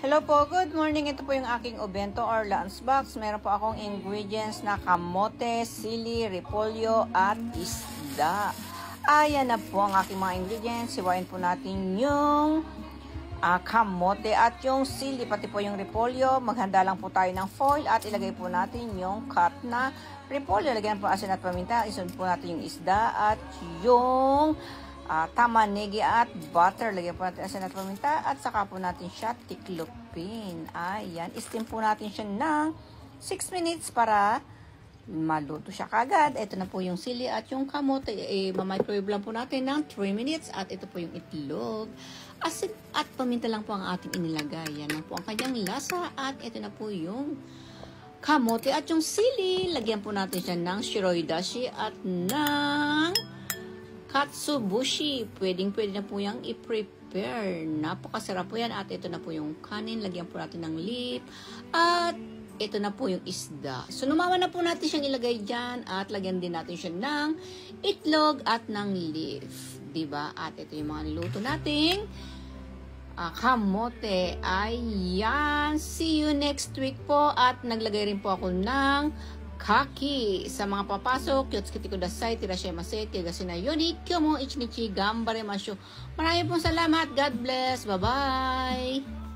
Hello po, good morning. Ito po yung aking obento or lunch box. Meron po akong ingredients na kamote, sili, repolyo, at isda. Ayan na po ang aking mga ingredients. Siwain po natin yung kamote at yung sili, pati po yung repolyo. Maghanda lang po tayo ng foil at ilagay po natin yung cut na repolyo. Lagyan po asin at paminta. Isunod po natin yung isda at yung tamanegi at butter. Lagyan po natin asin at paminta at saka po natin siya tiklopin. Ayan, steam po natin siya ng 6 minutes para maluto siya kagad. Ito na po yung sili at yung kamote. Mamicrowave lang po natin ng 3 minutes at ito po yung itlog. Asin at paminta lang po ang ating inilagay. Yan lang po ang kanyang lasa at ito na po yung kamote at yung sili. Lagyan po natin siya ng shiroi dashi at ng katsubushi. Pwede na po yung i-prepare. Napakasarap po yan. At ito na po yung kanin. Lagyan po natin ng leaf. At ito na po yung isda. So, numawa na po natin siyang ilagay dyan. At lagyan din natin siya ng itlog at ng leaf. Diba? At ito yung mga niluto nating kamote. Ayan. See you next week po. At naglagay rin po ako ng kaki sa mga papasok. Yotsukite kudasai, tirashimasu, tigasina yoni, kyo mo ichinichi, gambare masyo. Maraming pong salamat. God bless. Bye-bye.